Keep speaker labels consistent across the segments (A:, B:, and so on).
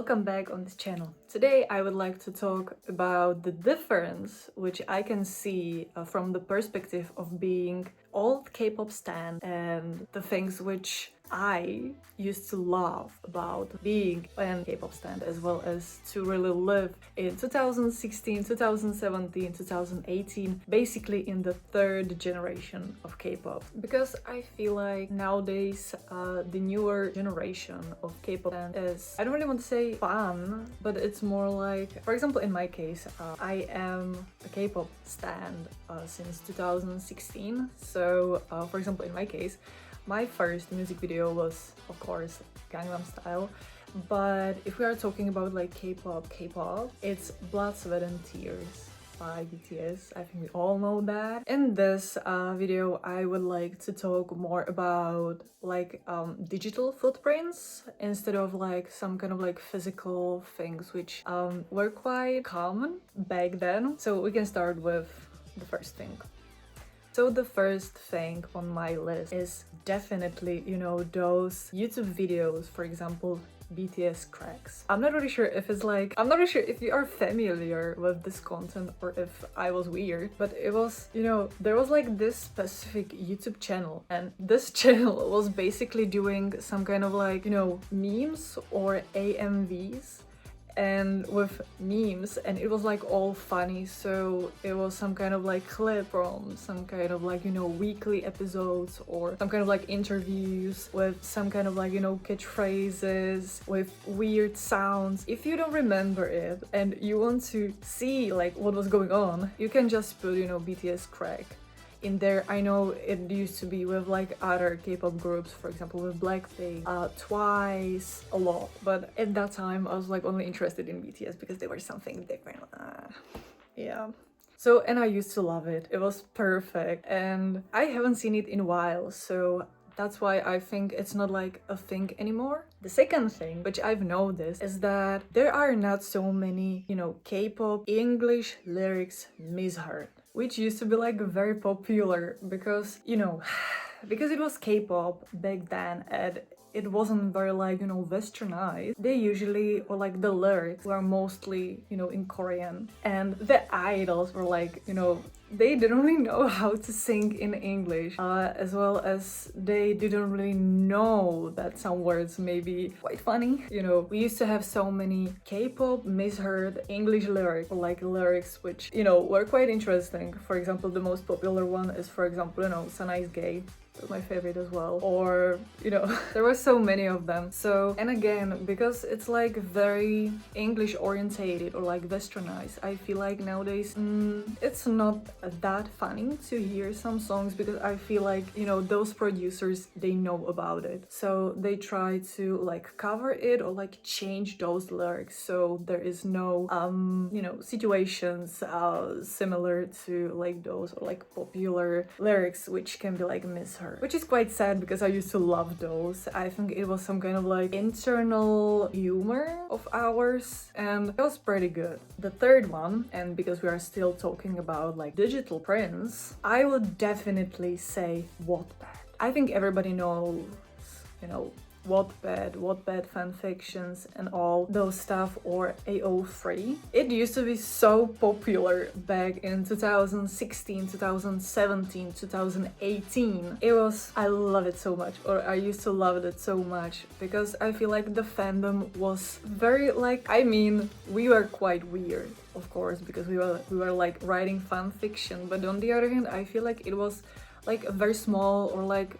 A: welcome back on this channel. Today I would like to talk about the difference which I can see from the perspective of being old K-pop stan and the things which I used to love about being a K-pop stan, as well as to really live in 2016, 2017, 2018, basically in the third generation of K-pop. Because I feel like nowadays the newer generation of K-pop is, I don't really want to say fun, but it's more like, for example, in my case, I am a K-pop stan since 2016. So, for example, in my case, my first music video was, of course, Gangnam Style. But if we are talking about like K-pop, it's Blood, Sweat and Tears by BTS. I think we all know that. In this video, I would like to talk more about like digital footprints instead of like some kind of like physical things which were quite common back then. So we can start with the first thing. So the first thing on my list is definitely, you know, those YouTube videos, for example, BTS cracks. I'm not really sure if you are familiar with this content or if I was weird, but it was, you know, there was like this specific YouTube channel, and this channel was basically doing some kind of like, you know, memes or AMVs. And with memes, and it was like all funny, so it was some kind of like clip from some kind of like, you know, weekly episodes or some kind of like interviews with some kind of like, you know, catchphrases with weird sounds. If you don't remember it and you want to see like what was going on, you can just put, you know, BTS crack in there. I know it used to be with like other K-pop groups, for example with Blackpink, Twice, a lot, but at that time I was like only interested in BTS because they were something different. Yeah. So, and I used to love it. It was perfect, and I haven't seen it in a while, so that's why I think it's not like a thing anymore. The second thing which I've noticed is that there are not so many, you know, K-pop English lyrics misheard, which used to be like very popular because, you know, because it was K-pop back then and it wasn't very like, you know, westernized. They usually, or like the lyrics were mostly, you know, in Korean, and the idols were like, you know, they didn't really know how to sing in English, as well as they didn't really know that some words may be quite funny. You know, we used to have so many K-pop misheard English lyrics, or like lyrics which, you know, were quite interesting. For example, the most popular one is, for example, you know, Sanai's gay. That's my favorite as well. Or, you know, there were so many of them. So, and again, because it's like very English orientated or like westernized, I feel like nowadays it's not that funny to hear some songs, because I feel like, you know, those producers, they know about it. So they try to like cover it or like change those lyrics so there is no, you know, situations similar to like those or like popular lyrics which can be like misheard. Which is quite sad because I used to love those. I think it was some kind of like internal humor of ours, and it was pretty good. The third one, and because we are still talking about like digital prints, I would definitely say Wattpad. I think everybody knows, you know, Wattpad fanfictions and all those stuff, or AO3. It used to be so popular back in 2016, 2017, 2018. I love it so much, or I used to love it so much, because I feel like the fandom was very like, I mean, we were quite weird, of course, because we were like writing fan fiction, but on the other hand, I feel like it was like a very small or like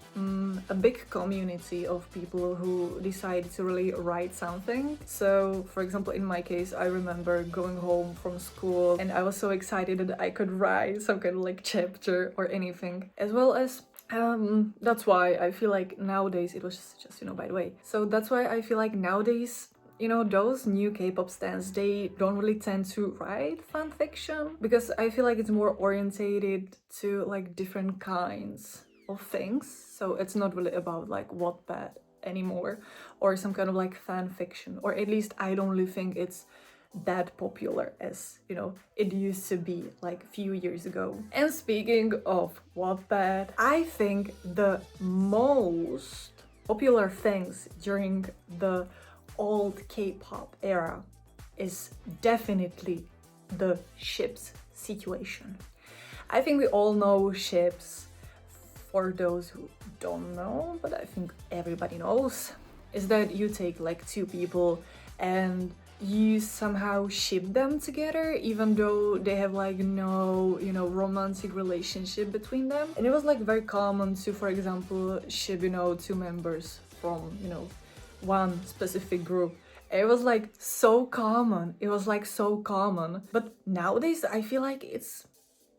A: a big community of people who decided to really write something. So, for example, in my case, I remember going home from school and I was so excited that I could write some kind of like chapter or anything, as well as that's why I feel like nowadays, it was just, you know, by the way, so that's why I feel like nowadays, you know, those new K-pop stans, they don't really tend to write fan fiction, because I feel like it's more orientated to like different kinds of things. So it's not really about like Wattpad anymore, or some kind of like fan fiction, or at least I don't really think it's that popular as, you know, it used to be like a few years ago. And speaking of Wattpad, I think the most popular things during the old K-pop era is definitely the ships situation. I think we all know ships. For those who don't know, but I think everybody knows, is that you take like two people and you somehow ship them together even though they have like no, you know, romantic relationship between them. And it was like very common to, for example, ship, you know, two members from, you know, one specific group. It was like so common. It was like so common. But nowadays I feel like it's,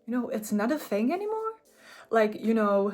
A: you know, it's not a thing anymore. Like, you know,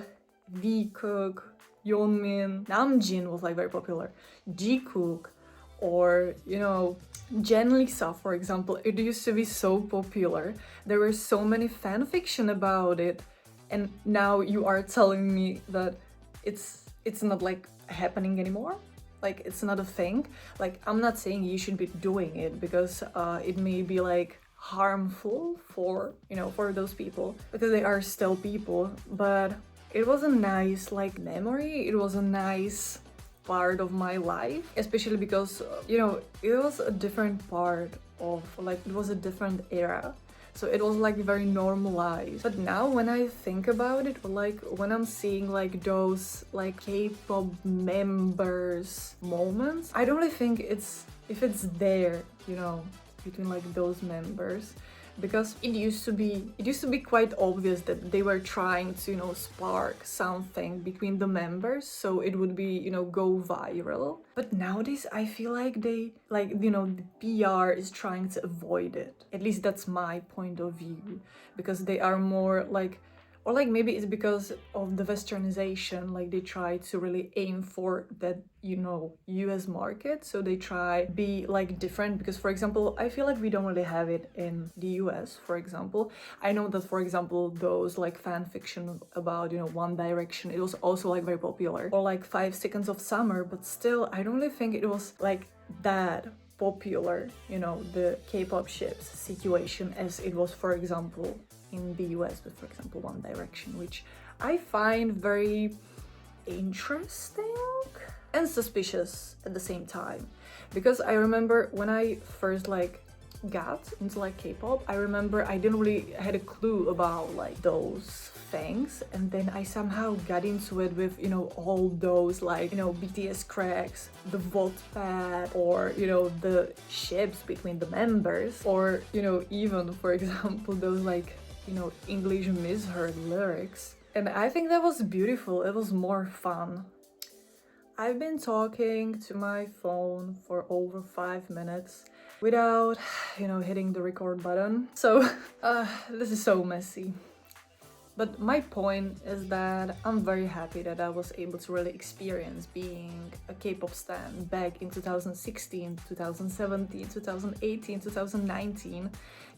A: V-Cook, Yeonmin, Namjin was like very popular. G-Cook, or, you know, Jen Lisa, for example, it used to be so popular. There were so many fanfiction about it, and now you are telling me that it's not like happening anymore. Like, it's not a thing. Like, I'm not saying you should be doing it because it may be like harmful for, you know, for those people, because they are still people. But it was a nice like memory. It was a nice part of my life, especially because you know, it was a different part of, like, it was a different era, so it was like very normalized. But now when I think about it, or like when I'm seeing like those like K-pop members moments, I don't really think it's, if it's there, you know, between like those members, because it used to be quite obvious that they were trying to, you know, spark something between the members, so it would be, you know, go viral. But nowadays I feel like they, like, you know, the PR is trying to avoid it. At least that's my point of view, because they are more like, or like maybe it's because of the westernization, like they try to really aim for that, you know, US market, so they try be like different. Because for example, I feel like we don't really have it in the US. For example, I know that, for example, those like fan fiction about, you know, One Direction, it was also like very popular, or like 5 Seconds of Summer, but still I don't really think it was like that popular, you know, the K-pop ships situation as it was, for example, in the US with, for example, One Direction, which I find very interesting and suspicious at the same time. Because I remember when I first like got into like K-pop, I remember I didn't really had a clue about like those things, and then I somehow got into it with, you know, all those like, you know, BTS cracks, the Wattpad, or, you know, the ships between the members, or, you know, even, for example, those like, you know, English misheard lyrics. And I think that was beautiful. It was more fun. I've been talking to my phone for over 5 minutes without, you know, hitting the record button. So this is so messy. But my point is that I'm very happy that I was able to really experience being a K-pop stan back in 2016, 2017, 2018, 2019,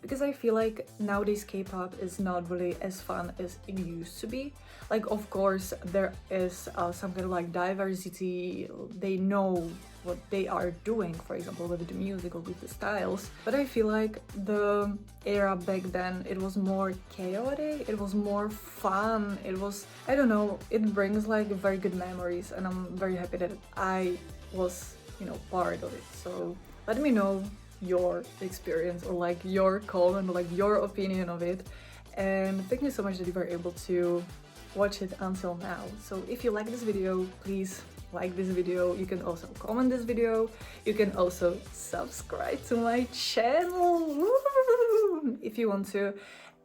A: because I feel like nowadays K-pop is not really as fun as it used to be. Like, of course, there is some kind of like diversity. They know what they are doing, for example, with the music or with the styles. But I feel like the era back then, it was more chaotic, it was more fun, it was, I don't know, it brings like very good memories, and I'm very happy that I was, you know, part of it. So let me know your experience, or like your comment, or like your opinion of it. And thank you so much that you were able to watch it until now. So if you like this video, please like this video. You can also comment this video. You can also subscribe to my channel if you want to.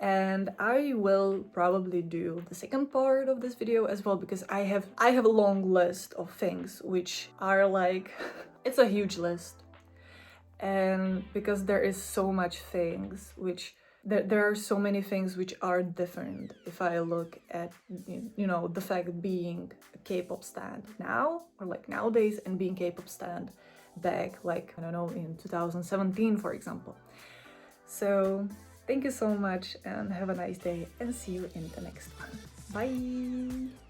A: And I will probably do the second part of this video as well, because I have a long list of things which are like it's a huge list. And because there is so much things which there are so many things which are different if I look at, you know, the fact being a K-pop stan now, or like nowadays, and being K-pop stan back, like, I don't know, in 2017, for example. So thank you so much, and have a nice day, and see you in the next one. Bye!